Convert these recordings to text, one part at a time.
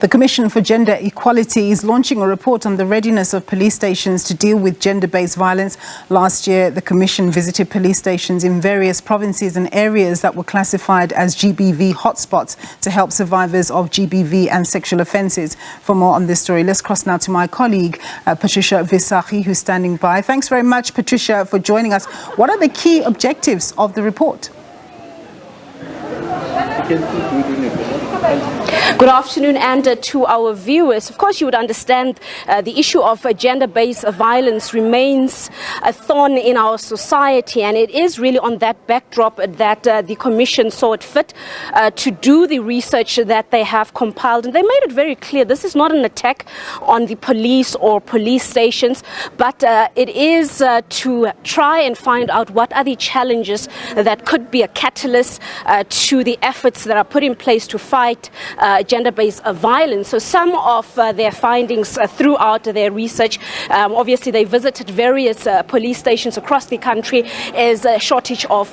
The Commission for Gender Equality is launching a report on the readiness of police stations to deal with gender-based violence. Last year, the Commission visited police stations in various provinces and areas that were classified as GBV hotspots to help survivors of GBV and sexual offences. For more on this story, let's cross now to my colleague, Patricia Visagie, who's standing by. Thanks very much, Patricia, for joining us. What are the key objectives of the report? Good afternoon, and to our viewers. Of course, you would understand the issue of gender-based violence remains a thorn in our society, and it is really on that backdrop that the Commission saw it fit to do the research that they have compiled. And they made it very clear this is not an attack on the police or police stations, but it is to try and find out what are the challenges that could be a catalyst to the efforts that are put in place to fight gender-based violence. So some of their findings throughout their research, obviously they visited various police stations across the country, is a shortage of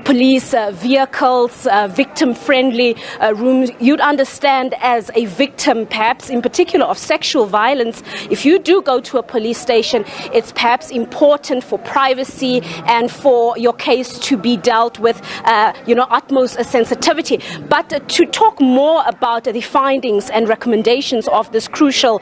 police vehicles, victim-friendly rooms. You'd understand as a victim, perhaps in particular of sexual violence, if you do go to a police station, it's perhaps important for privacy and for your case to be dealt with, utmost sensitivity. But to talk more about the findings and recommendations of this crucial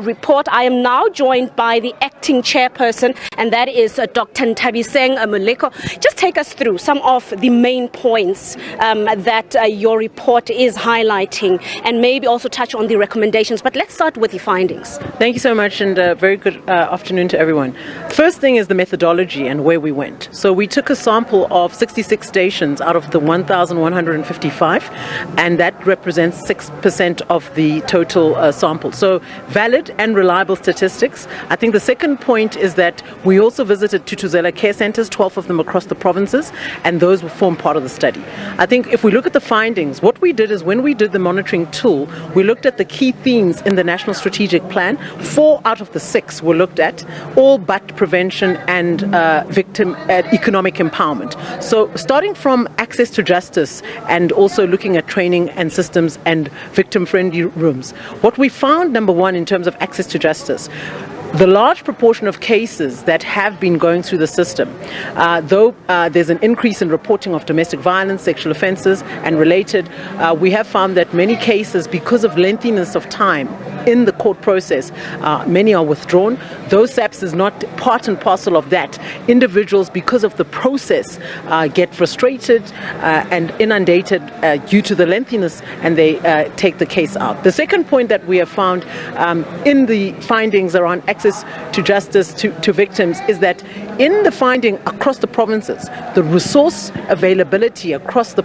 report, I am now joined by the acting chairperson, and that is Dr. Nthabiseng Moleko. Just take us through some of the main points that your report is highlighting, and maybe also touch on the recommendations. But let's start with the findings. Thank you so much, and very good afternoon to everyone. First thing is the methodology and where we went. So we took a sample of 66 stations out of the 1,155, and that represents 6% of the total sample. So valid and reliable statistics. I think the second point is that we also visited Tutuzela care centers, 12 of them across the provinces, and those will form part of the study. I think if we look at the findings, what we did is when we did the monitoring tool, we looked at the key themes in the National Strategic Plan. 4 out of the 6 were looked at, all but prevention and victim economic empowerment. So starting from access to justice and also looking at training and systems and victim-friendly rooms. What we found, number one, in terms of access to justice, the large proportion of cases that have been going through the system, though there's an increase in reporting of domestic violence, sexual offences and related, we have found that many cases, because of lengthiness of time in the court process, many are withdrawn. Though SABC is not part and parcel of that, individuals, because of the process, get frustrated and inundated due to the lengthiness, and they take the case out. The second point that we have found in the findings around access to justice to victims is that in the finding across the provinces, the resource availability across the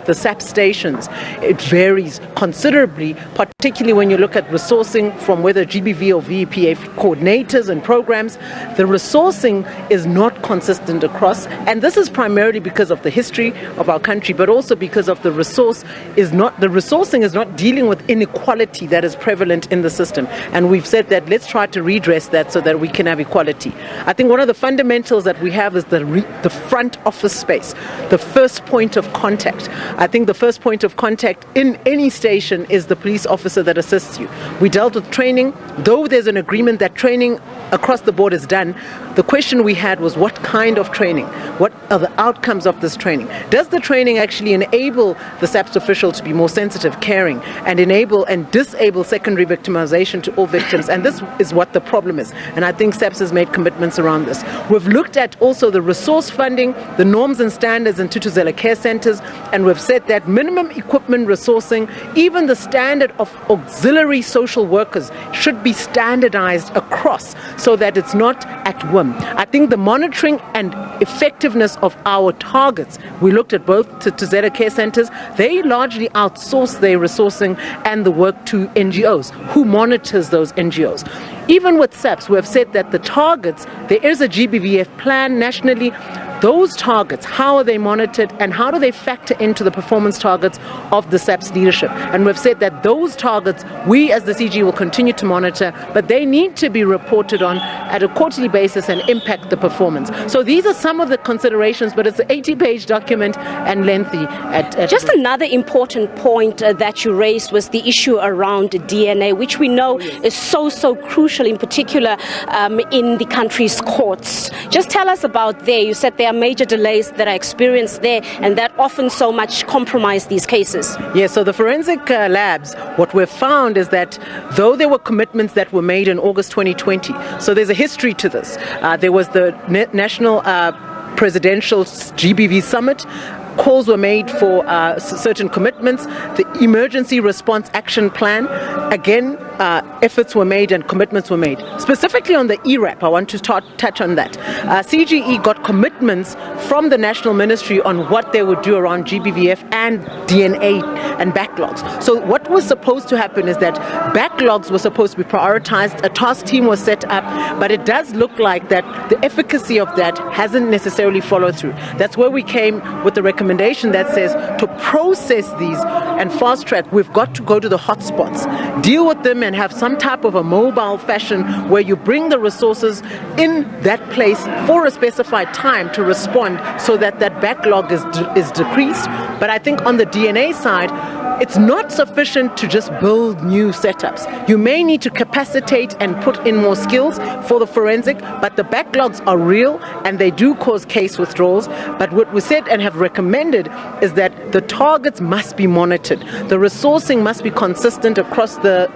SABC stations, it varies considerably, particularly when you look at resourcing from whether GBV or VEPA coordinators and programs. The resourcing is not consistent across, and this is primarily because of the history of our country, but also because of the resourcing is not dealing with inequality that is prevalent in the system. And we've said that let's try to redress that so that we can have equality. I think one of the fundamentals that we have is the front office space, the first point of contact. I think the first point of contact in any station is the police officer that assists you. We dealt with training. Though there's an agreement that training across the board is done, the question we had was what kind of training? What are the outcomes of this training? Does the training actually enable the SABC official to be more sensitive, caring, and enable and disable secondary victimization to all victims? And this is what the problem is. And I think SABC has made commitments around this. We've looked at also the resource funding, the norms and standards in Tutuzela care centers, and we've said that minimum equipment resourcing, even the standard of auxiliary social workers, should be standardized across so that it's not at whim. I think the monitoring and effectiveness of our targets, we looked at both Tutuzela care centers, they largely outsource their resourcing and the work to NGOs. Who monitors those NGOs? Even with SABC, we have said that the targets, there is a GBVF plan nationally. those targets, how are they monitored and how do they factor into the performance targets of the SABC leadership? And we've said that those targets, we as the CG will continue to monitor, but they need to be reported on at a quarterly basis and impact the performance. So these are some of the considerations, but it's an 80-page document and lengthy. Just another important point that you raised was the issue around DNA, which we know is so crucial, in particular in the country's courts. Just tell us about there. You said there are major delays that are experienced there, and that often so much compromise these cases. Yes, so the forensic labs, what we've found is that though there were commitments that were made in August 2020, so there's a history to this. There was the National Presidential GBV Summit. Calls were made for certain commitments. The Emergency Response Action Plan, again, efforts were made and commitments were made. Specifically on the ERAP, I want to touch on that. CGE got commitments from the National Ministry on what they would do around GBVF and DNA and backlogs. So what was supposed to happen is that backlogs were supposed to be prioritized. A task team was set up, but it does look like that the efficacy of that hasn't necessarily followed through. That's where we came with the recommendation that says to process these and fast track, we've got to go to the hotspots, deal with them and have some type of a mobile fashion where you bring the resources in that place for a specified time to respond so that that backlog is decreased. But I think on the DNA side, it's not sufficient to just build new setups. You may need to capacitate and put in more skills for the forensic, but the backlogs are real and they do cause case withdrawals. But what we said and have recommended is that the targets must be monitored. The resourcing must be consistent across the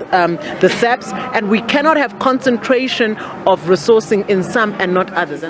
SABs, and we cannot have concentration of resourcing in some and not others.